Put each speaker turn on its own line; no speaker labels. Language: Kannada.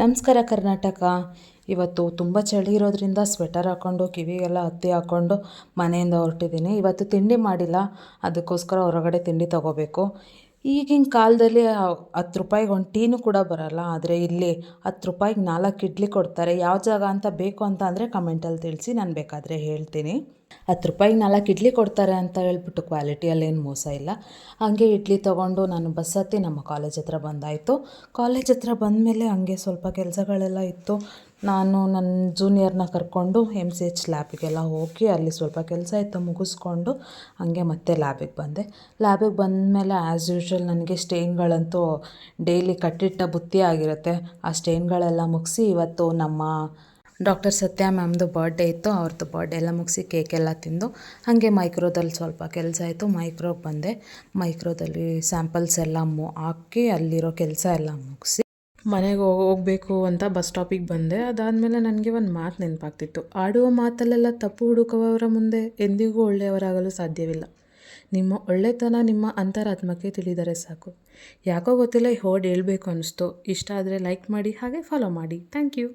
ನಮಸ್ಕಾರ ಕರ್ನಾಟಕ. ಇವತ್ತು ತುಂಬ ಚಳಿ ಇರೋದ್ರಿಂದ ಸ್ವೆಟರ್ ಹಾಕ್ಕೊಂಡು ಕಿವಿಗೆಲ್ಲ ಹತ್ತಿ ಹಾಕ್ಕೊಂಡು ಮನೆಯಿಂದ ಹೊರಟಿದ್ದೀನಿ. ಇವತ್ತು ತಿಂಡಿ ಮಾಡಿಲ್ಲ, ಅದಕ್ಕೋಸ್ಕರ ಹೊರಗಡೆ ತಿಂಡಿ ತೊಗೋಬೇಕು. ಈಗಿನ ಕಾಲದಲ್ಲಿ 10 ರೂಪಾಯಿಗೆ ಒಂದು ಟೀನೂ ಕೂಡ ಬರೋಲ್ಲ, ಆದರೆ ಇಲ್ಲಿ 10 ರೂಪಾಯಿಗೆ 4 ಇಡ್ಲಿ ಕೊಡ್ತಾರೆ. ಯಾವ ಜಾಗ ಅಂತ ಬೇಕು ಅಂತ ಅಂದರೆ ಕಮೆಂಟಲ್ಲಿ ತಿಳಿಸಿ, ನಾನು ಬೇಕಾದರೆ ಹೇಳ್ತೀನಿ. 10 ರೂಪಾಯಿಗೆ 4 ಇಡ್ಲಿ ಕೊಡ್ತಾರೆ ಅಂತ ಹೇಳ್ಬಿಟ್ಟು ಕ್ವಾಲಿಟಿಯಲ್ಲೇನು ಮೋಸ ಇಲ್ಲ. ಹಾಗೆ ಇಡ್ಲಿ ತೊಗೊಂಡು ನಾನು ಬಸ್ ಹತ್ತಿ ನಮ್ಮ ಕಾಲೇಜ್ ಹತ್ರ ಬಂದಾಯಿತು. ಕಾಲೇಜ್ ಹತ್ರ ಬಂದಮೇಲೆ ಹಂಗೆ ಸ್ವಲ್ಪ ಕೆಲಸಗಳೆಲ್ಲ ಇತ್ತು. ನಾನು ನನ್ನ ಜೂನಿಯರ್ನ ಕರ್ಕೊಂಡು MCH ಲ್ಯಾಬಿಗೆಲ್ಲ ಹೋಗಿ ಅಲ್ಲಿ ಸ್ವಲ್ಪ ಕೆಲಸ ಇತ್ತು ಮುಗಿಸ್ಕೊಂಡು ಹಾಗೆ ಮತ್ತೆ ಲ್ಯಾಬಿಗೆ ಬಂದೆ. ಲ್ಯಾಬಿಗೆ ಬಂದಮೇಲೆ ಆ್ಯಸ್ ಯೂಶ್ವಲ್ ನನಗೆ ಸ್ಟೇನ್ಗಳಂತೂ ಡೈಲಿ ಕಟ್ಟಿಟ್ಟ ಬುತ್ತಿ ಆಗಿರುತ್ತೆ. ಆ ಸ್ಟೇನ್ಗಳೆಲ್ಲ ಮುಗಿಸಿ ಇವತ್ತು ನಮ್ಮ ಡಾಕ್ಟರ್ ಸತ್ಯ ಮ್ಯಾಮ್ದು ಬರ್ಡೇ ಇತ್ತು. ಅವ್ರದ್ದು ಬರ್ಡೇ ಎಲ್ಲ ಮುಗಿಸಿ ಕೇಕೆಲ್ಲ ತಿಂದು ಹಾಗೆ ಮೈಕ್ರೋದಲ್ಲಿ ಸ್ವಲ್ಪ ಕೆಲಸ ಇತ್ತು. ಮೈಕ್ರೋಗೆ ಬಂದೆ. ಮೈಕ್ರೋದಲ್ಲಿ ಸ್ಯಾಂಪಲ್ಸ್ ಎಲ್ಲ ಹಾಕಿ ಅಲ್ಲಿರೋ ಕೆಲಸ ಎಲ್ಲ ಮುಗಿಸಿ ಮನೆಗೆ ಹೋಗಬೇಕು ಅಂತ ಬಸ್ ಸ್ಟಾಪಿಗೆ ಬಂದೆ. ಅದಾದಮೇಲೆ ನನಗೆ ಒಂದು ಮಾತು ನೆನಪಾಗ್ತಿತ್ತು. ಆಡುವ ಮಾತಲ್ಲೆಲ್ಲ ತಪ್ಪು ಹುಡುಕುವವರ ಮುಂದೆ ಎಂದಿಗೂ ಒಳ್ಳೆಯವರಾಗಲು ಸಾಧ್ಯವಿಲ್ಲ. ನಿಮ್ಮ ಒಳ್ಳೆತನ ನಿಮ್ಮ ಅಂತರಾತ್ಮಕ್ಕೆ ತಿಳಿದರೆ ಸಾಕು. ಯಾಕೋ ಗೊತ್ತಿಲ್ಲ, ಈ ಹೋಡ್ ಹೇಳಬೇಕು ಅನ್ನಿಸ್ತು. ಇಷ್ಟ ಆದರೆ ಲೈಕ್ ಮಾಡಿ, ಹಾಗೆ ಫಾಲೋ ಮಾಡಿ. Thank you.